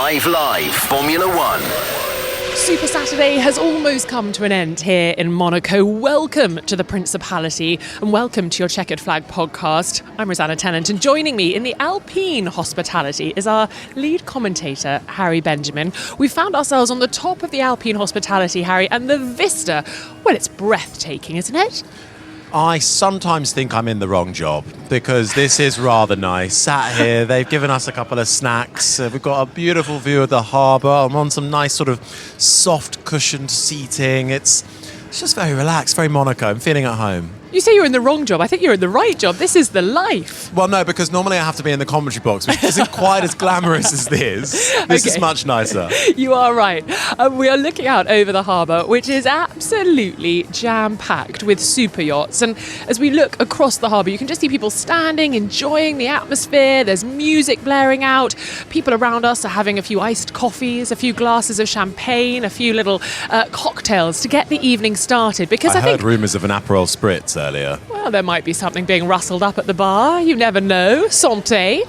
5 Live Formula One. Super Saturday has almost come to an end here in Monaco. Welcome to the Principality and welcome to your Chequered Flag podcast. I'm Rosanna Tennant, and joining me in the Alpine hospitality is our lead commentator, Harry Benjamin. We found ourselves on the top of the Alpine hospitality, Harry, and the vista, well, it's breathtaking, isn't it? I sometimes think I'm in the wrong job because this is rather nice. Sat here, they've given us a couple of snacks. We've got a beautiful view of the harbour. I'm on some nice sort of soft cushioned seating. It's just very relaxed, very Monaco. I'm feeling at home. You say you're in the wrong job. I think you're in the right job. This is the life. Well, no, because normally I have to be in the commentary box, which isn't quite as glamorous as this. This is much nicer. You are right. We are looking out over the harbour, which is absolutely jam-packed with super yachts. And as we look across the harbour, you can just see people standing, enjoying the atmosphere. There's music blaring out. People around us are having a few iced coffees, a few glasses of champagne, a few little cocktails to get the evening started. Because I think heard rumours of an Aperol Spritz earlier. Well, there might be something being rustled up at the bar. You never know. Santé.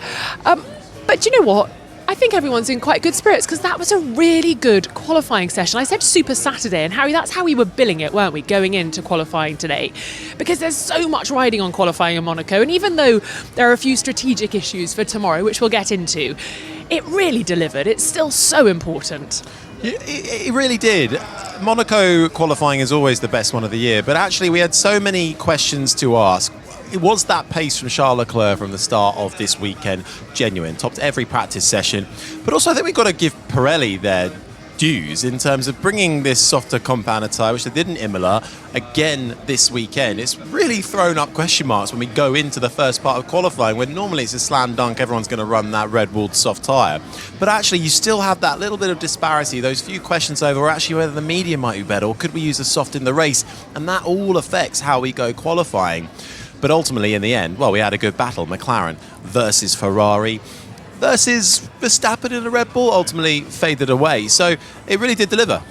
But you know what? I think everyone's in quite good spirits because that was a really good qualifying session. I said Super Saturday, and Harry, that's how we were billing it, weren't we, going into qualifying today? Because there's so much riding on qualifying in Monaco, and even though there are a few strategic issues for tomorrow, which we'll get into, it really delivered. It's still so important. It really did. Monaco qualifying is always the best one of the year, but actually we had so many questions to ask. It was that pace from Charles Leclerc from the start of this weekend genuine, topped every practice session. But also I think we've got to give Pirelli their dues in terms of bringing this softer compound tyre, which they did in Imola, again this weekend. It's really thrown up question marks when we go into the first part of qualifying, when normally it's a slam dunk, everyone's going to run that red-walled soft tyre. But actually you still have that little bit of disparity, those few questions over actually whether the medium might be better, or could we use a soft in the race, and that all affects how we go qualifying. But ultimately in the end, well, we had a good battle, McLaren versus Ferrari versus Verstappen in a Red Bull, ultimately faded away. So it really did deliver.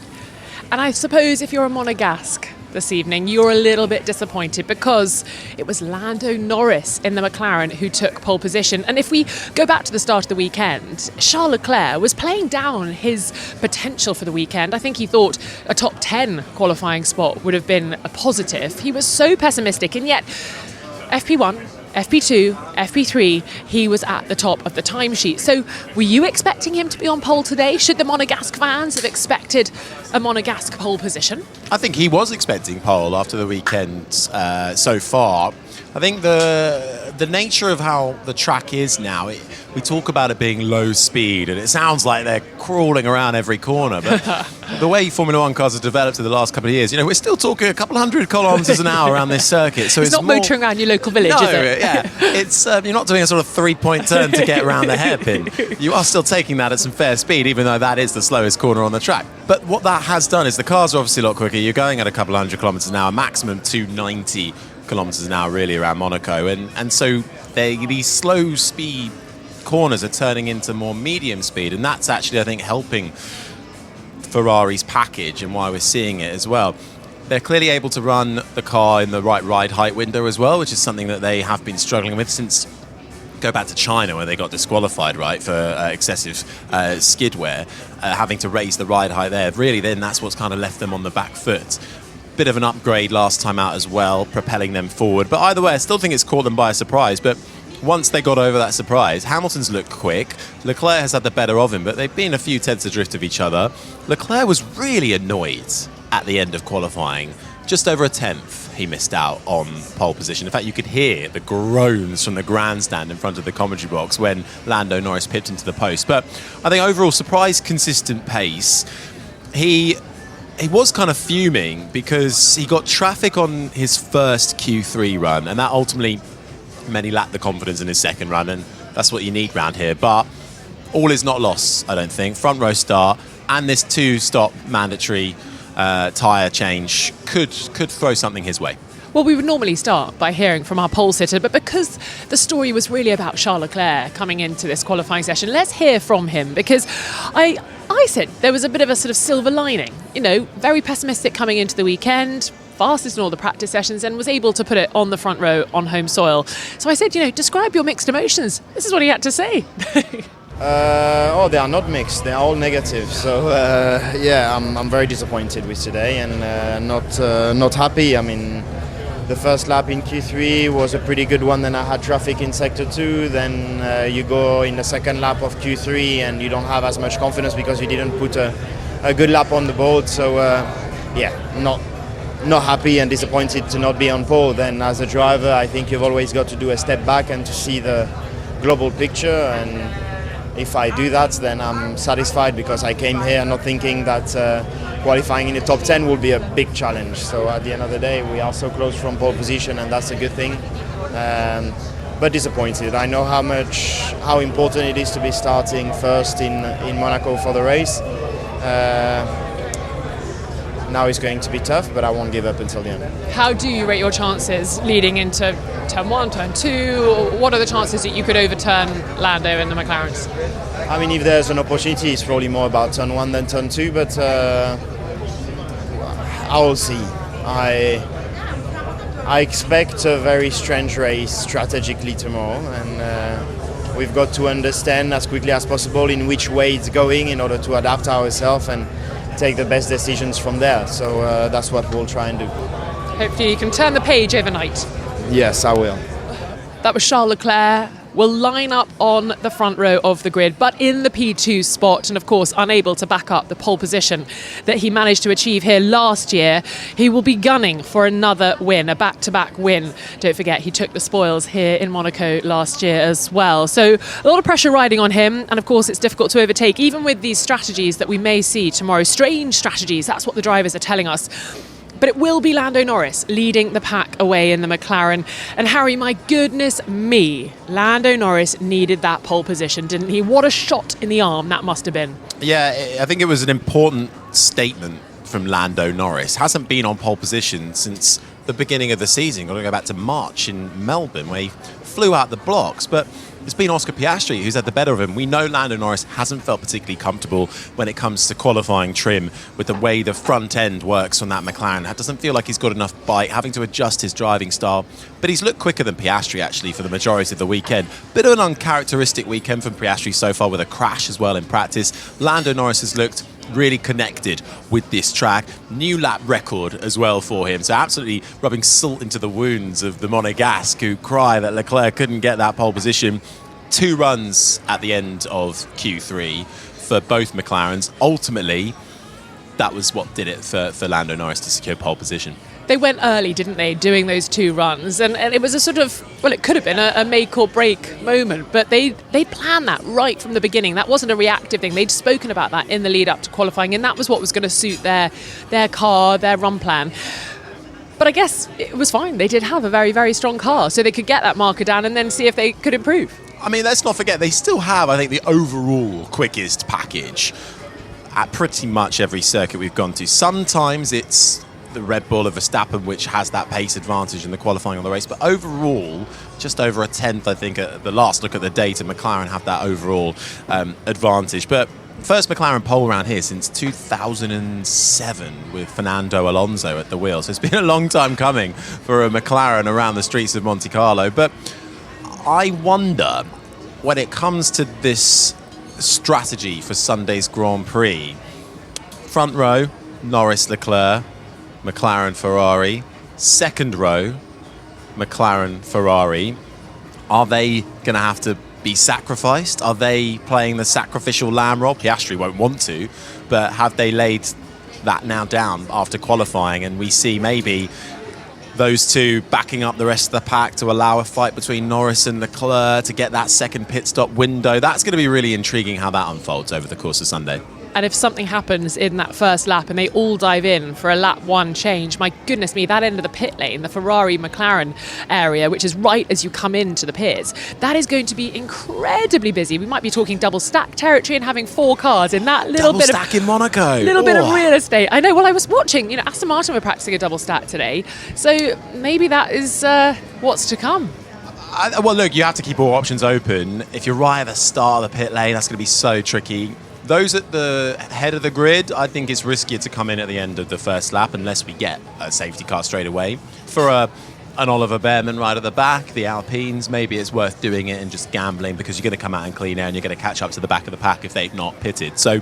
And I suppose if you're a Monegasque this evening, you're a little bit disappointed because it was Lando Norris in the McLaren who took pole position. And if we go back to the start of the weekend, Charles Leclerc was playing down his potential for the weekend. I think he thought a top 10 qualifying spot would have been a positive. He was so pessimistic, and yet FP1, FP2, FP3, he was at the top of the timesheet. So were you expecting him to be on pole today? Should the Monegasque fans have expected a Monegasque pole position? I think he was expecting pole after the weekend so far. I think the nature of how the track is now, we talk about it being low speed, and it sounds like they're crawling around every corner. But the way Formula One cars have developed in the last couple of years, we're still talking a couple hundred kilometres an hour around this circuit. So it's not more motoring around your local village, is it? Yeah. It's you're not doing a sort of 3-point turn to get around the hairpin. You are still taking that at some fair speed, even though that is the slowest corner on the track. But what that has done is the cars are obviously a lot quicker. You're going at a couple hundred kilometres an hour, maximum 290 kilometres an hour really around Monaco, and so these slow speed corners are turning into more medium speed, and that's actually, I think, helping Ferrari's package and why we're seeing it as well. They're clearly able to run the car in the right ride height window as well, which is something that they have been struggling with since go back to China, where they got disqualified, right, for excessive skid wear, having to raise the ride height there. Really, then that's what's kind of left them on the back foot. Bit of an upgrade last time out as well, propelling them forward. But either way, I still think it's caught them by a surprise. But once they got over that surprise, Hamilton's looked quick. Leclerc has had the better of him, but they've been a few tenths adrift of each other. Leclerc was really annoyed at the end of qualifying. Just over a tenth he missed out on pole position. In fact, you could hear the groans from the grandstand in front of the commentary box when Lando Norris pipped into the post. But I think overall, surprise, consistent pace. He was kind of fuming because he got traffic on his first Q3 run, and that ultimately meant he lacked the confidence in his second run, and that's what you need round here. But all is not lost, I don't think. Front row start and this 2-stop mandatory tyre change could throw something his way. Well, we would normally start by hearing from our pole sitter, but because the story was really about Charles Leclerc coming into this qualifying session, let's hear from him, because I said there was a bit of a sort of silver lining. Very pessimistic coming into the weekend, fastest in all the practice sessions, and was able to put it on the front row on home soil. So I said, describe your mixed emotions. This is what he had to say. They are not mixed. They are all negative. So I'm very disappointed with today and not happy. I mean, the first lap in Q3 was a pretty good one. Then I had traffic in Sector 2. Then you go in the second lap of Q3 and you don't have as much confidence because you didn't put a good lap on the board. So not happy and disappointed to not be on pole. Then as a driver, I think you've always got to do a step back and to see the global picture. And if I do that, then I'm satisfied because I came here not thinking that qualifying in the top 10 will be a big challenge. So at the end of the day, we are so close from pole position, and that's a good thing. But disappointed. I know how important it is to be starting first in Monaco for the race. Now it's going to be tough, but I won't give up until the end. How do you rate your chances leading into turn 1, turn 2? What are the chances that you could overturn Lando in the McLarens? I mean, if there's an opportunity, it's probably more about turn 1 than turn 2, but I will see. I expect a very strange race strategically tomorrow, and we've got to understand as quickly as possible in which way it's going in order to adapt ourselves and take the best decisions from there. So that's what we'll try and do. Hopefully you can turn the page overnight. Yes, I will. That was Charles Leclerc. Will line up on the front row of the grid, but in the P2 spot, and of course unable to back up the pole position that he managed to achieve here last year. He will be gunning for another win, a back-to-back win. Don't forget, he took the spoils here in Monaco last year as well. So a lot of pressure riding on him, and of course it's difficult to overtake, even with these strategies that we may see tomorrow. Strange strategies, that's what the drivers are telling us. But it will be Lando Norris leading the pack away in the McLaren. And Harry, my goodness me, Lando Norris needed that pole position, didn't he? What a shot in the arm that must have been. Yeah, I think it was an important statement from Lando Norris. Hasn't been on pole position since the beginning of the season. Got to go back to March in Melbourne where he flew out the blocks. But it's been Oscar Piastri who's had the better of him. We know Lando Norris hasn't felt particularly comfortable when it comes to qualifying trim with the way the front end works on that McLaren. It doesn't feel like he's got enough bite, having to adjust his driving style. But he's looked quicker than Piastri actually for the majority of the weekend. Bit of an uncharacteristic weekend from Piastri so far with a crash as well in practice. Lando Norris has looked really connected with this track. New lap record as well for him. So absolutely rubbing salt into the wounds of the Monegasque who cry that Leclerc couldn't get that pole position. 2 runs at the end of Q3 for both McLarens. Ultimately, that was what did it for Lando Norris to secure pole position. They went early, didn't they, doing those 2 runs? And it was a sort of, well, it could have been a make or break moment, but they planned that right from the beginning. That wasn't a reactive thing. They'd spoken about that in the lead up to qualifying, and that was what was going to suit their car, their run plan. But I guess it was fine. They did have a very, very strong car, so they could get that marker down and then see if they could improve. I mean, let's not forget, they still have, I think, the overall quickest package at pretty much every circuit we've gone to. Sometimes it's the Red Bull of Verstappen, which has that pace advantage in the qualifying on the race. But overall, just over a tenth, I think, at the last look at the data, McLaren have that overall advantage. But first McLaren pole round here since 2007 with Fernando Alonso at the wheel. So it's been a long time coming for a McLaren around the streets of Monte Carlo. But I wonder, when it comes to this strategy for Sunday's Grand Prix, front row, Norris, Leclerc, McLaren, Ferrari. Second row, McLaren, Ferrari. Are they going to have to be sacrificed? Are they playing the sacrificial lamb role? Piastri won't want to, but have they laid that now down after qualifying? And we see maybe those two backing up the rest of the pack to allow a fight between Norris and Leclerc to get that second pit stop window. That's going to be really intriguing how that unfolds over the course of Sunday. And if something happens in that first lap and they all dive in for a lap 1 change, my goodness me, that end of the pit lane, the Ferrari-McLaren area, which is right as you come into the pits, that is going to be incredibly busy. We might be talking double stack territory and having 4 cars in that little bit stack in Monaco. Little bit of real estate. I know. Well, I was watching, Aston Martin were practicing a double stack today. So maybe that is what's to come. Well, look, you have to keep all options open. If you're right at the start of the pit lane, that's going to be so tricky. Those at the head of the grid, I think it's riskier to come in at the end of the first lap unless we get a safety car straight away. For a an Oliver Behrman right at the back, the Alpines, maybe it's worth doing it and just gambling because you're going to come out in clean air and you're going to catch up to the back of the pack if they've not pitted. So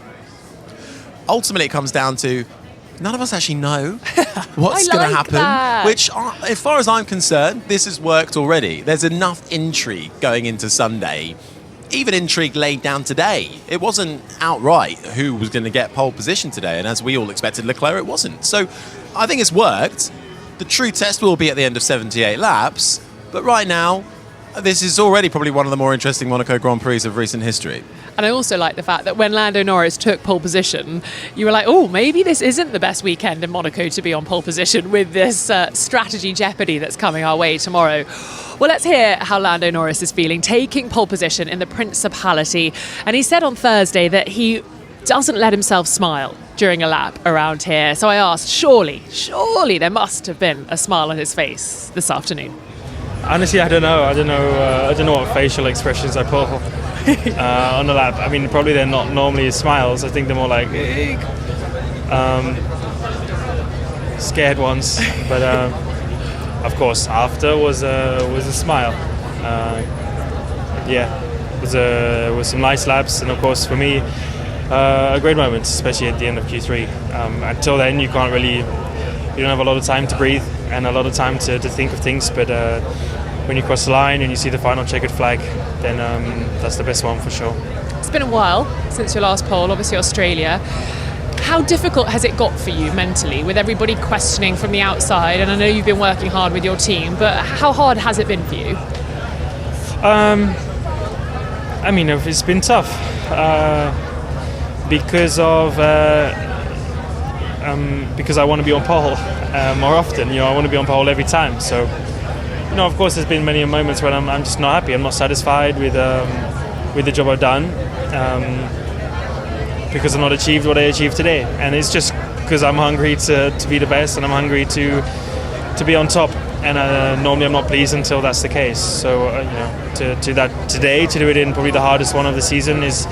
ultimately it comes down to none of us actually know what's going to happen, that. which, as far as I'm concerned, this has worked already. There's enough intrigue going into Sunday, even intrigue laid down today. It wasn't outright who was going to get pole position today, and as we all expected, Leclerc, it wasn't. So I think it's worked. The true test will be at the end of 78 laps, but right now, this is already probably one of the more interesting Monaco Grand Prix of recent history. And I also like the fact that when Lando Norris took pole position, you were like, oh, maybe this isn't the best weekend in Monaco to be on pole position with this strategy jeopardy that's coming our way tomorrow. Well, let's hear how Lando Norris is feeling, taking pole position in the Principality. And he said on Thursday that he doesn't let himself smile during a lap around here. So I asked, surely there must have been a smile on his face this afternoon. Honestly, I don't know. I don't know what facial expressions I pull on the lap. I mean, probably they're not normally smiles. I think they're more like scared ones. But of course, after was a smile. It was some nice laps, and of course for me, a great moment, especially at the end of Q3. Until then, you don't have a lot of time to breathe and a lot of time to think of things, but when you cross the line and you see the final checkered flag, then that's the best one for sure. It's been a while since your last pole, obviously Australia. How difficult has it got for you mentally, with everybody questioning from the outside? And I know you've been working hard with your team, but how hard has it been for you? I mean, it's been tough because I want to be on pole more often. I want to be on pole every time. So, of course, there's been many moments when I'm just not happy. I'm not satisfied with the job I've done because I've not achieved what I achieved today. And it's just because I'm hungry to be the best, and I'm hungry to be on top. And normally I'm not pleased until that's the case. So, to that today, to do it in probably the hardest one of the season it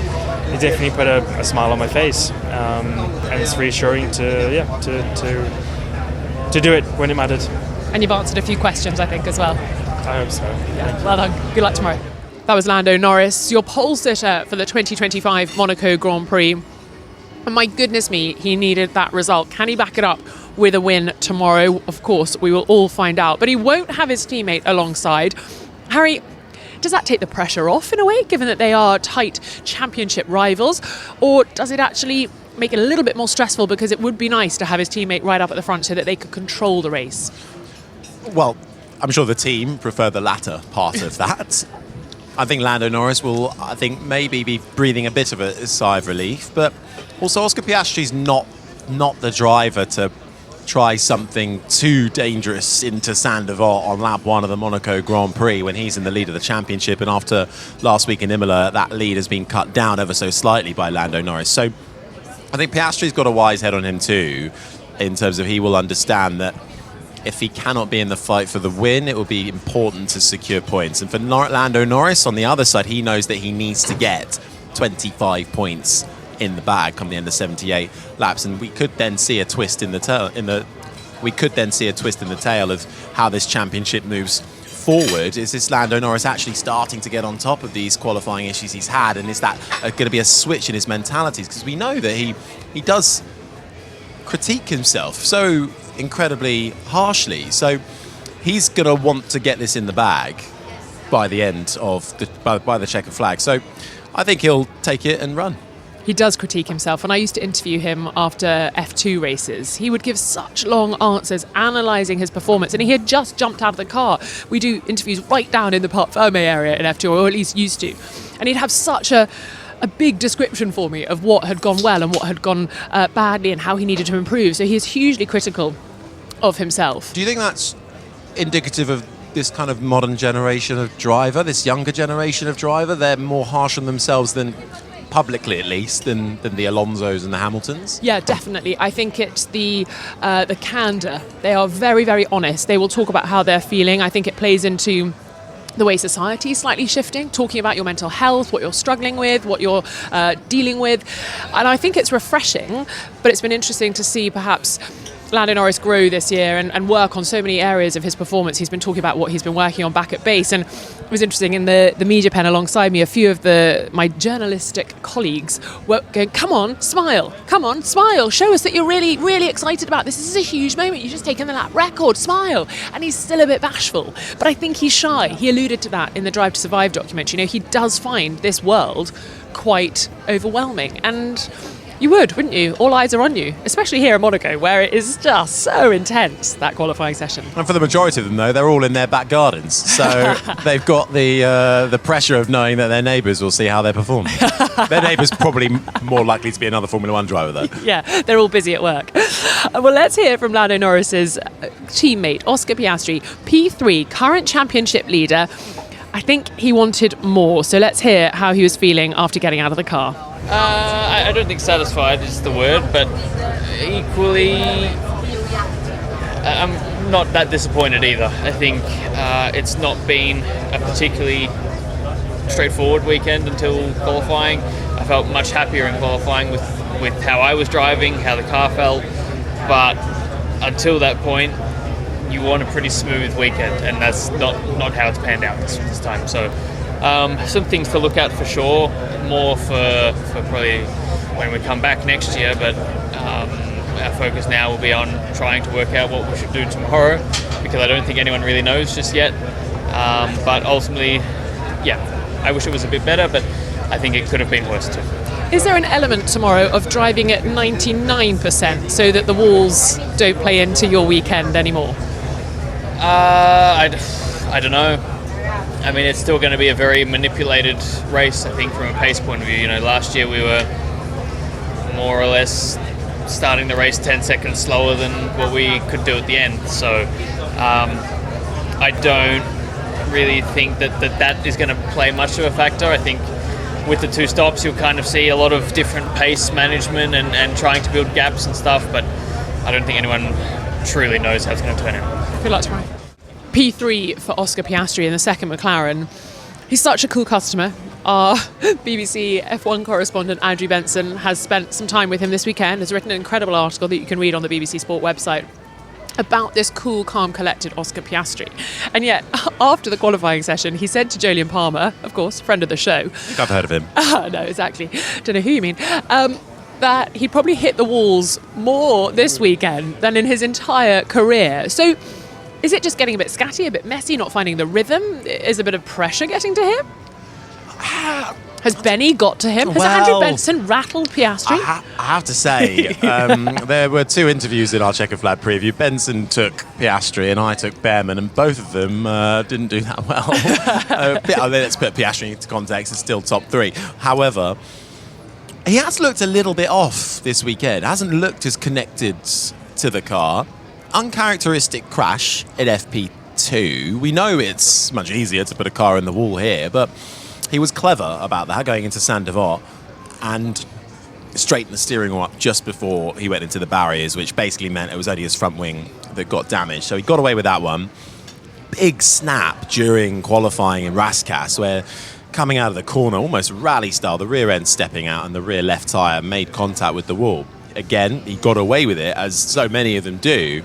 definitely put a smile on my face, and it's reassuring to do it when it mattered. And you've answered a few questions, I think, as well. I hope so. Yeah, well done. Good luck tomorrow. That was Lando Norris, your pole sitter for the 2025 Monaco Grand Prix. And my goodness me, he needed that result. Can he back it up with a win tomorrow? Of course, we will all find out. But he won't have his teammate alongside. Harry, does that take the pressure off in a way, given that they are tight championship rivals? Or does it actually make it a little bit more stressful, because it would be nice to have his teammate right up at the front so that they could control the race? Well, I'm sure the team prefer the latter part of that. I think Lando Norris will, maybe be breathing a bit of a sigh of relief, but also Oscar Piastri's not the driver to try something too dangerous into Saint-Devote on lap one of the Monaco Grand Prix when he's in the lead of the championship, and after last week in Imola, that lead has been cut down ever so slightly by Lando Norris. So I think Piastri's got a wise head on him too, in terms of he will understand that if he cannot be in the fight for the win, it will be important to secure points. And for Lando Norris, on the other side, he knows that he needs to get 25 points in the bag come the end of 78 laps, and we could then see a twist in the tail of how this championship moves forward. Is this Lando Norris actually starting to get on top of these qualifying issues he's had, and is that going to be a switch in his mentalities? Because we know that he does critique himself so incredibly harshly, so he's going to want to get this in the bag by the end of by the checkered flag. So I think he'll take it and run. He does critique himself, and I used to interview him after F2 races. He would give such long answers analysing his performance, and he had just jumped out of the car. We do interviews right down in the Parc Fermé area in F2, or at least used to, and he'd have such a big description for me of what had gone well and what had gone badly and how he needed to improve. So he is hugely critical of himself. Do you think that's indicative of this kind of modern generation of driver, this younger generation of driver? They're more harsh on themselves than, publicly at least, than the Alonsos and the Hamiltons? Yeah, definitely. I think it's the candour. They are very, very honest. They will talk about how they're feeling. I think it plays into the way society is slightly shifting, talking about your mental health, what you're struggling with, what you're dealing with. And I think it's refreshing, but it's been interesting to see perhaps Lando Norris grow this year and work on so many areas of his performance. He's been talking about what he's been working on back at base, and it was interesting in the media pen alongside me, a few of my journalistic colleagues were going, come on, smile, show us that you're really, really excited about this. This is a huge moment. You've just taken the lap record, smile. And he's still a bit bashful, but I think he's shy. He alluded to that in the Drive to Survive documentary. You know, he does find this world quite overwhelming, and you would, wouldn't you? All eyes are on you, especially here in Monaco, where it is just so intense, that qualifying session. And for the majority of them, though, they're all in their back gardens. So they've got the pressure of knowing that their neighbours will see how they perform. Their neighbour's probably more likely to be another Formula One driver, though. Yeah, they're all busy at work. Well, let's hear from Lando Norris's teammate, Oscar Piastri, P3, current championship leader. I think he wanted more, so let's hear how he was feeling after getting out of the car. I don't think satisfied is the word, but equally, I'm not that disappointed either. I think it's not been a particularly straightforward weekend until qualifying. I felt much happier in qualifying with how I was driving, how the car felt, but until that point, you want a pretty smooth weekend, and that's not how it's panned out this time. So some things to look at for sure, more for probably when we come back next year, but our focus now will be on trying to work out what we should do tomorrow, because I don't think anyone really knows just yet. But ultimately, yeah, I wish it was a bit better, but I think it could have been worse too. Is there an element tomorrow of driving at 99% so that the walls don't play into your weekend anymore? I don't know. I mean, it's still going to be a very manipulated race, I think, from a pace point of view. You know, last year we were more or less starting the race 10 seconds slower than what we could do at the end. So I don't really think that is going to play much of a factor. I think with the two stops, you'll kind of see a lot of different pace management and trying to build gaps and stuff, but I don't think anyone truly knows how it's going to turn out. Good luck tomorrow. P3 for Oscar Piastri in the second McLaren. He's such a cool customer. Our BBC F1 correspondent Andrew Benson has spent some time with him this weekend, has written an incredible article that you can read on the BBC Sport website about this cool, calm, collected Oscar Piastri. And yet, after the qualifying session, he said to Jolyon Palmer, of course, friend of the show. I think I've heard of him. No, exactly. Don't know who you mean. That he'd probably hit the walls more this weekend than in his entire career. So is it just getting a bit scatty, a bit messy, not finding the rhythm? Is a bit of pressure getting to him? Has Benny got to him? Has Andrew Benson rattled Piastri? I have to say, there were two interviews in our Chequered Flag preview. Benson took Piastri and I took Behrman, and both of them didn't do that well. Let's put Piastri into context, it's still top three. However, he has looked a little bit off this weekend. Hasn't looked as connected to the car. Uncharacteristic crash in FP2. We know it's much easier to put a car in the wall here, but he was clever about that, going into Saint-Devote and straightened the steering wheel up just before he went into the barriers, which basically meant it was only his front wing that got damaged. So he got away with that one. Big snap during qualifying in Rascasse, where coming out of the corner, almost rally style, the rear end stepping out and the rear left tyre made contact with the wall. Again, he got away with it, as so many of them do.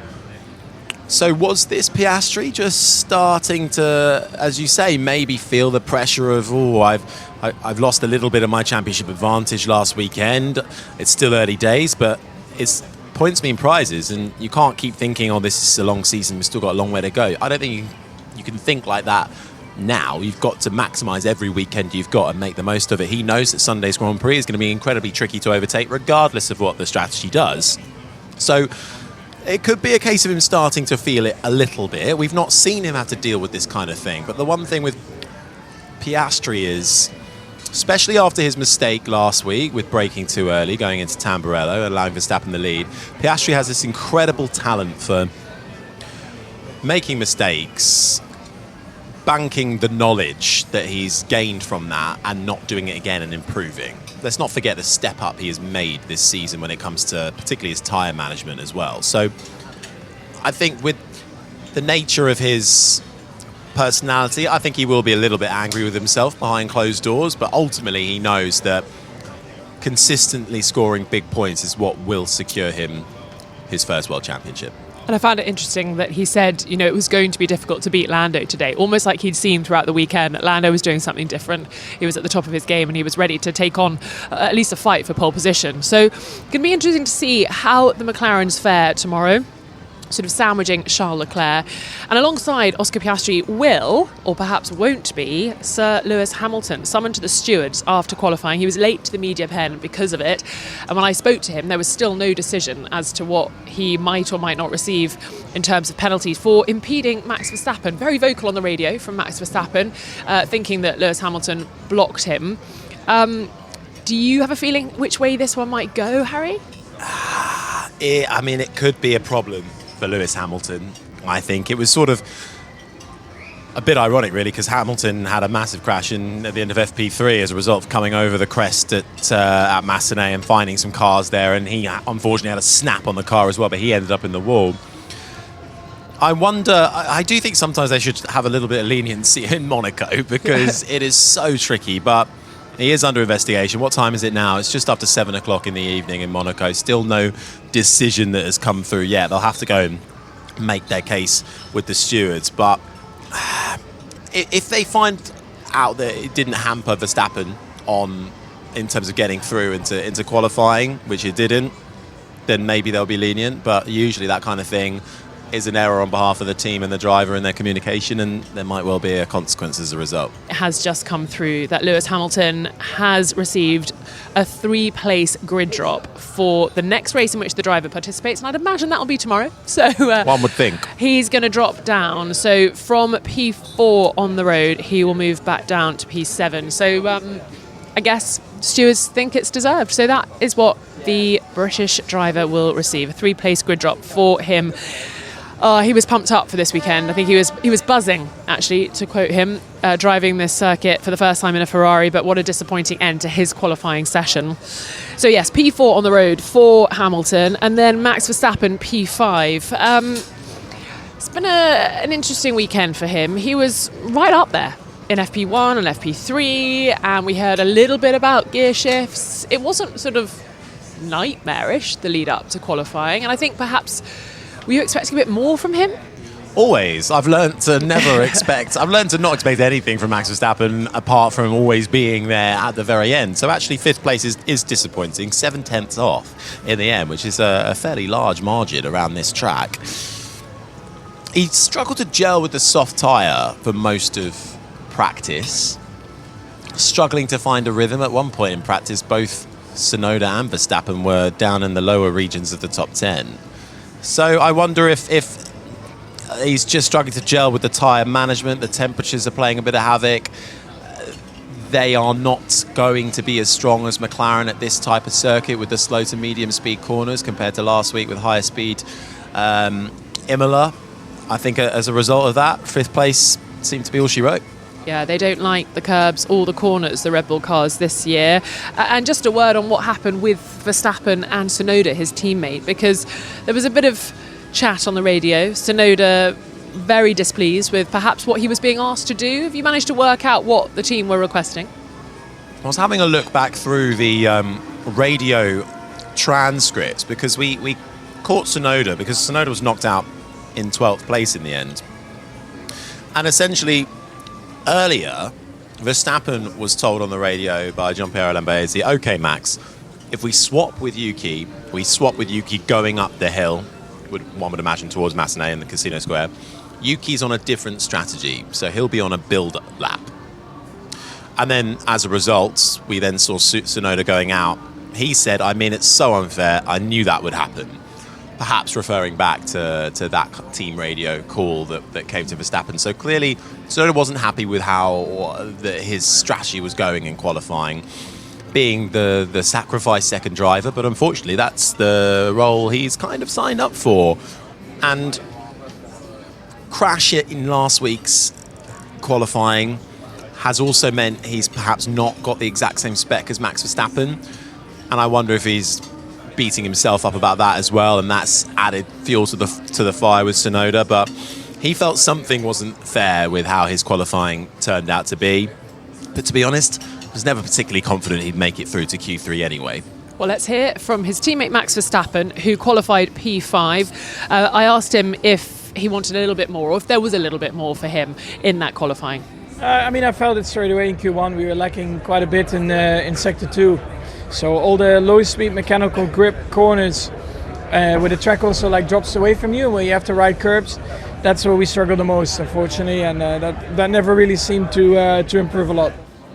So was this Piastri just starting to, as you say, maybe feel the pressure of, I've lost a little bit of my championship advantage last weekend. It's still early days, but it's points mean prizes, and you can't keep thinking, this is a long season, we've still got a long way to go. I don't think you can think like that now. You've got to maximise every weekend you've got and make the most of it. He knows that Sunday's Grand Prix is going to be incredibly tricky to overtake, regardless of what the strategy does. So it could be a case of him starting to feel it a little bit. We've not seen him have to deal with this kind of thing. But the one thing with Piastri is, especially after his mistake last week with braking too early, going into Tamburello, allowing Verstappen the lead, Piastri has this incredible talent for making mistakes, banking the knowledge that he's gained from that and not doing it again and improving. Let's not forget the step up he has made this season when it comes to particularly his tyre management as well. So I think with the nature of his personality, I think he will be a little bit angry with himself behind closed doors, but ultimately he knows that consistently scoring big points is what will secure him his first World Championship. And I found it interesting that he said, you know, it was going to be difficult to beat Lando today, almost like he'd seen throughout the weekend that Lando was doing something different. He was at the top of his game and he was ready to take on at least a fight for pole position. So it's going to be interesting to see how the McLarens fare tomorrow, sort of sandwiching Charles Leclerc. And alongside Oscar Piastri will, or perhaps won't be, Sir Lewis Hamilton, summoned to the stewards after qualifying. He was late to the media pen because of it. And when I spoke to him, there was still no decision as to what he might or might not receive in terms of penalties for impeding Max Verstappen. Very vocal on the radio from Max Verstappen, thinking that Lewis Hamilton blocked him. Do you have a feeling which way this one might go, Harry? It could be a problem for Lewis Hamilton. I think it was sort of a bit ironic, really, because Hamilton had a massive crash at the end of FP3 as a result of coming over the crest at Massenet and finding some cars there, and he unfortunately had a snap on the car as well, but he ended up in the wall. I wonder, I do think sometimes they should have a little bit of leniency in Monaco because it is so tricky, but he is under investigation. What time is it now? It's just after 7 o'clock in the evening in Monaco. Still no decision that has come through yet. They'll have to go and make their case with the stewards. But if they find out that it didn't hamper Verstappen in terms of getting through into qualifying, which it didn't, then maybe they'll be lenient. But usually that kind of thing is an error on behalf of the team and the driver in their communication, and there might well be a consequence as a result. It has just come through that Lewis Hamilton has received a 3-place grid drop for the next race in which the driver participates, and I'd imagine that'll be tomorrow. So one would think. He's going to drop down. So from P4 on the road, he will move back down to P7. So I guess stewards think it's deserved. So that is what the British driver will receive, a 3-place grid drop for him. He was pumped up for this weekend. I think he was buzzing, actually, to quote him, driving this circuit for the first time in a Ferrari, but what a disappointing end to his qualifying session. So yes, P4 on the road for Hamilton, and then Max Verstappen, P5. It's been an interesting weekend for him. He was right up there in FP1 and FP3, and we heard a little bit about gear shifts. It wasn't sort of nightmarish, the lead up to qualifying, and I think perhaps were you expecting a bit more from him? Always. I've learned to not expect anything from Max Verstappen apart from always being there at the very end. So actually 5th place is disappointing. 7/10 off in the end, which is a fairly large margin around this track. He struggled to gel with the soft tyre for most of practice. Struggling to find a rhythm at one point in practice. Both Tsunoda and Verstappen were down in the lower regions of the top 10. So I wonder if he's just struggling to gel with the tyre management. The temperatures are playing a bit of havoc. They are not going to be as strong as McLaren at this type of circuit with the slow to medium speed corners compared to last week with higher speed Imola. I think as a result of that, 5th place seemed to be all she wrote. Yeah, they don't like the curbs or the corners, the Red Bull cars this year. And just a word on what happened with Verstappen and Tsunoda, his teammate, because there was a bit of chat on the radio. Tsunoda very displeased with perhaps what he was being asked to do. Have you managed to work out what the team were requesting? I was having a look back through the radio transcripts because we caught Tsunoda because Tsunoda was knocked out in 12th place in the end. And essentially, earlier, Verstappen was told on the radio by Gianpiero Lambiase, OK, Max, if we swap with Yuki going up the hill, one would imagine towards Massenet and the Casino Square, Yuki's on a different strategy, so he'll be on a build lap. And then, as a result, we then saw Tsunoda going out. He said, it's so unfair, I knew that would happen. Perhaps referring back to that team radio call that came to Verstappen. So clearly, Tsunoda wasn't happy with how his strategy was going in qualifying, being the sacrifice second driver. But unfortunately, that's the role he's kind of signed up for. And crash it in last week's qualifying has also meant he's perhaps not got the exact same spec as Max Verstappen. And I wonder if he's beating himself up about that as well, and that's added fuel to the fire with Tsunoda. But he felt something wasn't fair with how his qualifying turned out to be. But to be honest, I was never particularly confident he'd make it through to Q3 anyway. Well, let's hear from his teammate Max Verstappen, who qualified P5. I asked him if he wanted a little bit more, or if there was a little bit more for him in that qualifying. I felt it straight away in Q1. We were lacking quite a bit in Sector 2. So all the low-speed mechanical grip corners, where the track also drops away from you, where you have to ride curbs, that's where we struggle the most, unfortunately, and that never really seemed to improve a lot.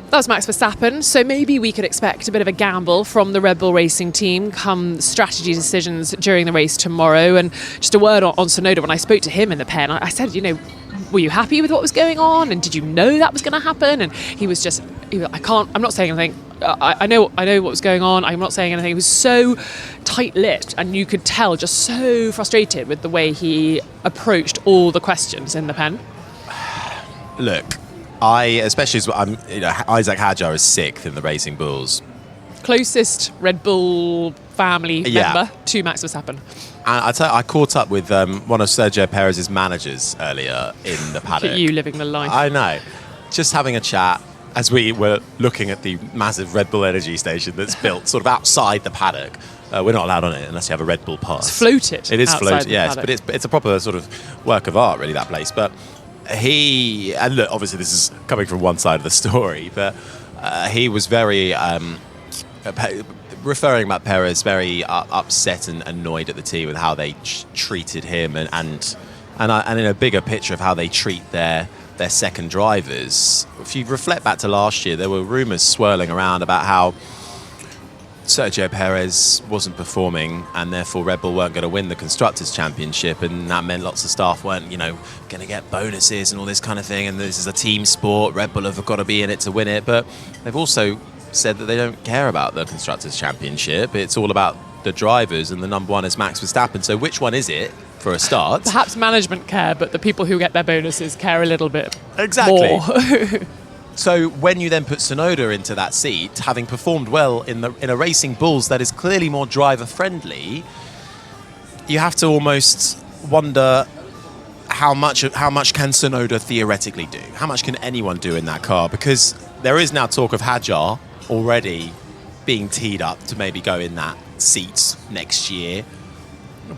That was Max Verstappen, so maybe we could expect a bit of a gamble from the Red Bull Racing team come strategy decisions during the race tomorrow. And just a word on Tsunoda, when I spoke to him in the pen, I said, were you happy with what was going on? And did you know that was going to happen? And he was I'm not saying anything. I know what was going on. I'm not saying anything. He was so tight-lipped, and you could tell just so frustrated with the way he approached all the questions in the pen. Look, Isaac Hadjar is sixth in the Racing Bulls. Closest Red Bull family member to Max Verstappen. And I caught up with one of Sergio Perez's managers earlier in the paddock. Look at you living the life. I know. Just having a chat as we were looking at the massive Red Bull energy station that's built sort of outside the paddock. We're not allowed on it unless you have a Red Bull pass. It's floated. It is floated, yes. Paddock. But it's a proper sort of work of art, really, that place. But and look, obviously this is coming from one side of the story, but he was very referring about Perez, very upset and annoyed at the team with how they treated him, and in a bigger picture of how they treat their second drivers. If you reflect back to last year, there were rumours swirling around about how Sergio Perez wasn't performing, and therefore Red Bull weren't going to win the Constructors' Championship, and that meant lots of staff weren't, going to get bonuses and all this kind of thing, and this is a team sport, Red Bull have got to be in it to win it. But they've also said that they don't care about the Constructors' Championship. It's all about the drivers, and the number one is Max Verstappen. So which one is it, for a start? Perhaps management care, but the people who get their bonuses care a little bit exactly more. So when you then put Tsunoda into that seat, having performed well in a Racing Bulls that is clearly more driver friendly, you have to almost wonder how much can Tsunoda theoretically do? How much can anyone do in that car? Because there is now talk of Hadjar already being teed up to maybe go in that seat next year.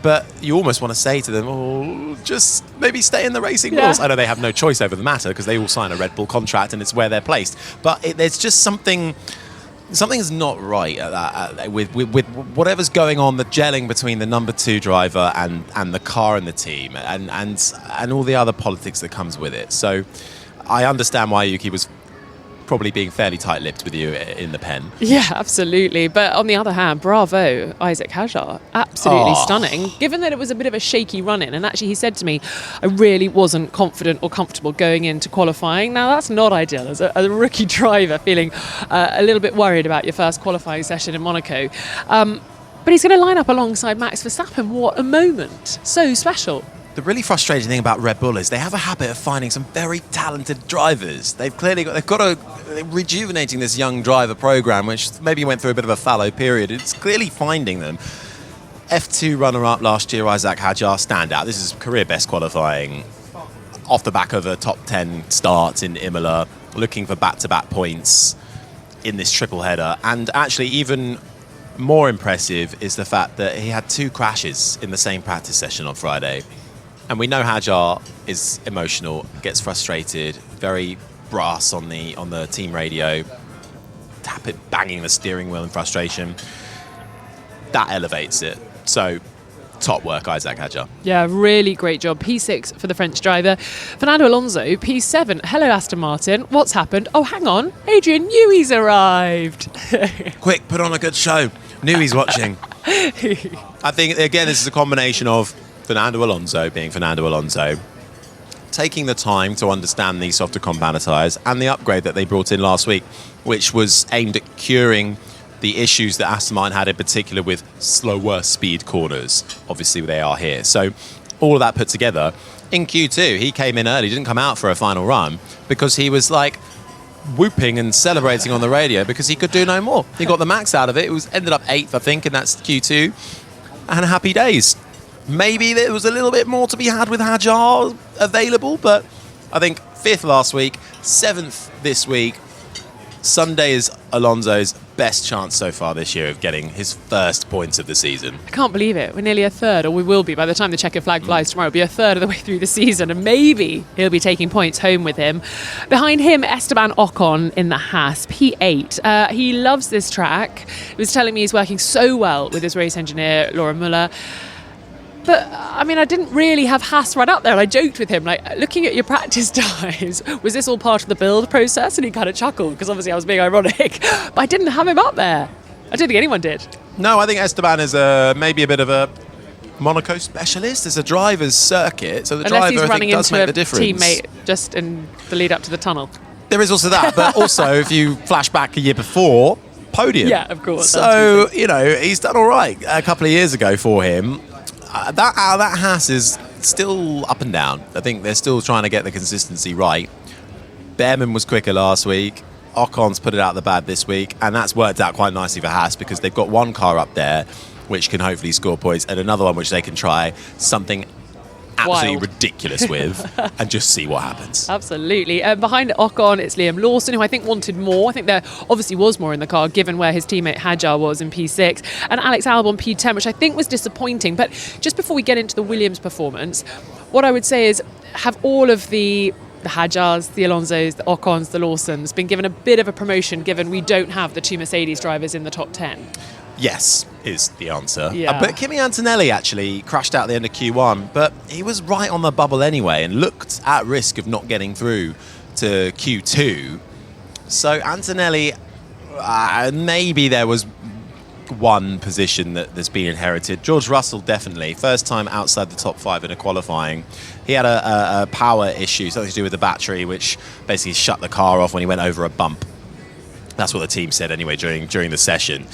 But you almost want to say to them, just maybe stay in the Racing Bulls. I know they have no choice over the matter because they all sign a Red Bull contract and it's where they're placed. But there's just something is not right with whatever's going on, the gelling between the number two driver and the car and the team and all the other politics that comes with it. So I understand why Yuki was probably being fairly tight-lipped with you in the pen. Yeah, absolutely. But on the other hand, bravo, Isaac Hadjar. Absolutely stunning. Given that it was a bit of a shaky run-in, and actually he said to me, I really wasn't confident or comfortable going into qualifying. Now, that's not ideal as a rookie driver, feeling a little bit worried about your first qualifying session in Monaco. But he's going to line up alongside Max Verstappen. What a moment. So special. The really frustrating thing about Red Bull is they have a habit of finding some very talented they're rejuvenating this young driver program, which maybe went through a bit of a fallow period. It's clearly finding them. F2 runner-up last year, Isaac Hadjar, standout. This is career best qualifying off the back of a top 10 start in Imola, looking for back-to-back points in this triple header. And actually, even more impressive is the fact that he had 2 crashes in the same practice session on Friday. And we know Hadjar is emotional, gets frustrated, very brass on the team radio, banging the steering wheel in frustration. That elevates it. So, top work, Isaac Hadjar. Yeah, really great job. P6 for the French driver. Fernando Alonso, P7. Hello, Aston Martin. What's happened? Oh, hang on. Adrian Newey's arrived. Quick, put on a good show. Newey's watching. I think, again, this is a combination of Fernando Alonso being Fernando Alonso, taking the time to understand these softer compound tyres, and the upgrade that they brought in last week, which was aimed at curing the issues that Aston Martin had, in particular with slower speed corners. Obviously, they are here. So all of that put together, in Q2, he came in early, didn't come out for a final run, because he was whooping and celebrating on the radio because he could do no more. He got the max out of it. It ended up 8th, I think, and that's Q2. And happy days. Maybe there was a little bit more to be had with Hadjar available, but I think 5th last week, 7th this week. Sunday is Alonso's best chance so far this year of getting his first points of the season. I can't believe it. We're nearly a third, or we will be by the time the checkered flag flies tomorrow. We'll be a third of the way through the season, and maybe he'll be taking points home with him. Behind him, Esteban Ocon in the Haas, P8. He loves this track. He was telling me he's working so well with his race engineer, Laura Muller. But, I mean, I didn't really have Haas right up there. And I joked with him, like, looking at your practice times, was this all part of the build process? And he kind of chuckled, because obviously I was being ironic. But I didn't have him up there. I don't think anyone did. No, I think Esteban is maybe a bit of a Monaco specialist. It's a driver's circuit, so the Unless driver, I think, does make the he's difference. running into a teammate just in the lead up to the tunnel. There is also that, but also, if you flash back a year before, podium. Yeah, of course. So, he's done all right a couple of years ago for him. That Haas is still up and down. I think they're still trying to get the consistency right. Behrman was quicker last week. Ocon's put it out the bad this week, and that's worked out quite nicely for Haas because they've got one car up there which can hopefully score points and another one which they can try something absolutely Wild. ridiculous with and just see what happens. Absolutely. Behind Ocon, it's Liam Lawson, who I think wanted more. I think there obviously was more in the car, given where his teammate Hadjar was in P6. And Alex Albon, P10, which I think was disappointing. But just before we get into the Williams performance, what I would say is have all of the Hadjars, the Alonsos, the Ocons, the Lawsons been given a bit of a promotion, given we don't have the two Mercedes drivers in the top 10? Yes, is the answer. Yeah. But Kimi Antonelli actually crashed out at the end of Q1, but he was right on the bubble anyway and looked at risk of not getting through to Q2. So Antonelli, maybe there was one position that's been inherited. George Russell, definitely. First time outside the top 5 in a qualifying. He had a power issue, something to do with the battery, which basically shut the car off when he went over a bump. That's what the team said anyway during the session.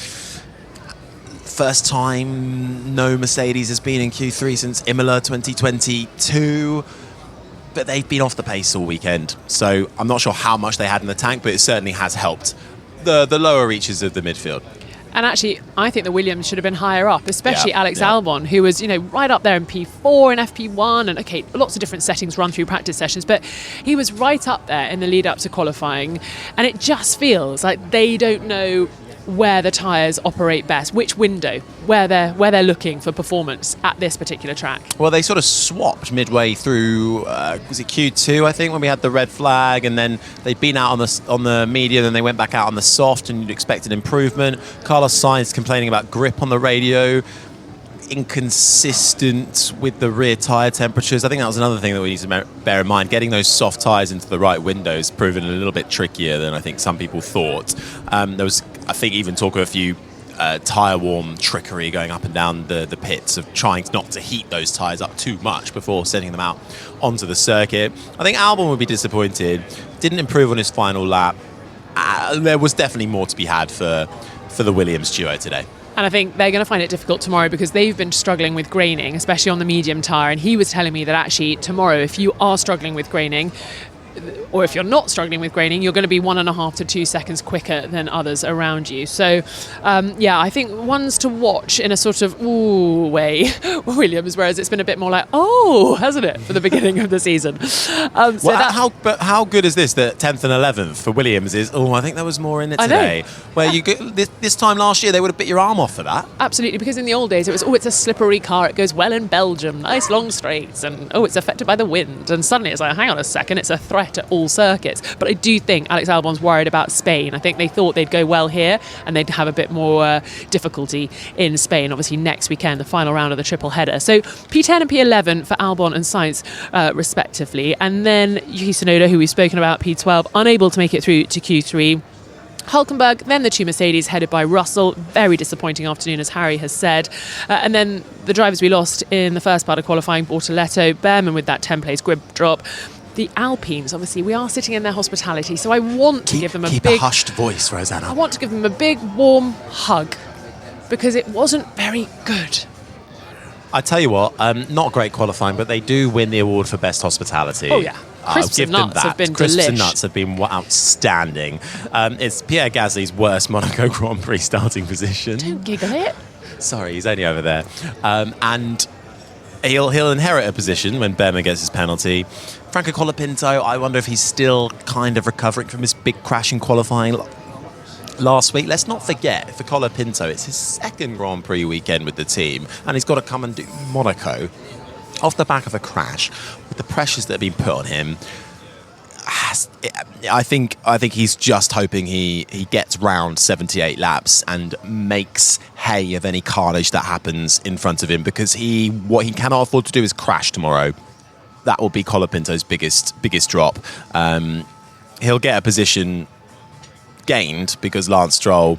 First time no Mercedes has been in Q3 since Imola 2022, but they've been off the pace all weekend. So I'm not sure how much they had in the tank, but it certainly has helped the lower reaches of the midfield. And actually, I think the Williams should have been higher up, especially Alex Yeah. Albon, who was, right up there in P4 and FP1, and okay, lots of different settings run through practice sessions, but he was right up there in the lead up to qualifying, and it just feels like they don't know where the tyres operate best, which window, where they're looking for performance at this particular track. Well, they sort of swapped midway through, was it Q2, I think, when we had the red flag, and then they'd been out on the medium, and they went back out on the soft, and you'd expect an improvement. Carlos Sainz complaining about grip on the radio, inconsistent with the rear tyre temperatures. I think that was another thing that we need to bear in mind. Getting those soft tyres into the right windows proven a little bit trickier than I think some people thought. There was, I think, even talk of a few tyre warm trickery going up and down the pits of trying not to heat those tyres up too much before sending them out onto the circuit. I think Albon would be disappointed. Didn't improve on his final lap. There was definitely more to be had for the Williams duo today. And I think they're going to find it difficult tomorrow because they've been struggling with graining, especially on the medium tyre. And he was telling me that actually tomorrow, if you are struggling with graining, or if you're not struggling with graining, you're going to be 1.5 to 2 seconds quicker than others around you. So, I think one's to watch in a sort of ooh way, Williams, whereas it's been a bit more like, oh, hasn't it, for the beginning of the season. How good is this that 10th and 11th for Williams is, I think there was more in it today. Where you get, this time last year, they would have bit your arm off for that. Absolutely, because in the old days it was, it's a slippery car, it goes well in Belgium, nice long straights, and it's affected by the wind. And suddenly it's like, hang on a second, it's a threat at all circuits. But I do think Alex Albon's worried about Spain. I think they thought they'd go well here and they'd have a bit more difficulty in Spain, obviously next weekend, the final round of the triple header. So P10 and P11 for Albon and Sainz respectively. And then Yuki Tsunoda, who we've spoken about, P12, unable to make it through to Q3. Hulkenberg, then the two Mercedes headed by Russell. Very disappointing afternoon, as Harry has said. And then the drivers we lost in the first part of qualifying, Bortoletto, Behrman with that 10-place grid drop. The Alpines, obviously, we are sitting in their hospitality, so I want to give them a hushed voice, Rosanna. I want to give them a big, warm hug, because it wasn't very good. I tell you what, not great qualifying, but they do win the award for best hospitality. Oh, yeah. Crisps and nuts have been Crisps and delish. nuts have been outstanding. It's Pierre Gasly's worst Monaco Grand Prix starting position. Don't giggle it. Sorry, he's only over there. And he'll inherit a position when Behrman gets his penalty. Franco Colapinto, I wonder if he's still kind of recovering from his big crash in qualifying. last week. Let's not forget, for Colapinto, it's his second Grand Prix weekend with the team, and he's got to come and do Monaco off the back of a crash with the pressures that have been put on him. I think he's just hoping he gets round 78 laps and makes hay of any carnage that happens in front of him, because what he cannot afford to do is crash tomorrow. That will be Colapinto's biggest drop. He'll get a position gained because Lance Stroll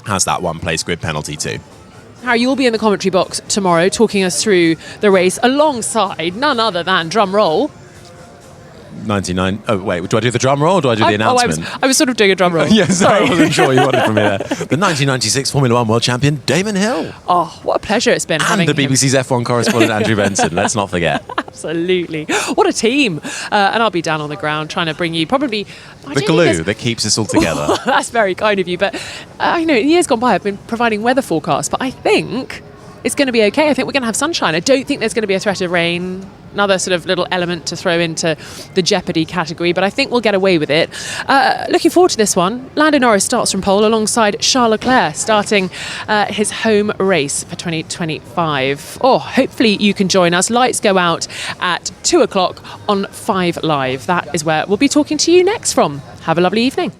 has that one place grid penalty too. Harry, you'll be in the commentary box tomorrow talking us through the race alongside none other than, drum roll, 99. Oh, wait, do I do the drum roll or do I do the announcement? I was sort of doing a drum roll. Yes, I wasn't sure you wanted from me there. The 1996 Formula One world champion, Damon Hill. Oh, what a pleasure it's been having And the him. BBC's F1 correspondent, Andrew Benson. Let's not forget. Absolutely. What a team. And I'll be down on the ground trying to bring you probably... The glue that keeps us all together. That's very kind of you. But, in years gone by, I've been providing weather forecasts, but I think it's going to be okay. I think we're going to have sunshine. I don't think there's going to be a threat of rain. Another sort of little element to throw into the jeopardy category, but I think we'll get away with it. Looking forward to this one. Lando Norris starts from pole alongside Charles Leclerc, starting his home race for 2025. Hopefully you can join us. Lights go out at 2 o'clock on 5 Live. That is where we'll be talking to you next from. Have a lovely evening.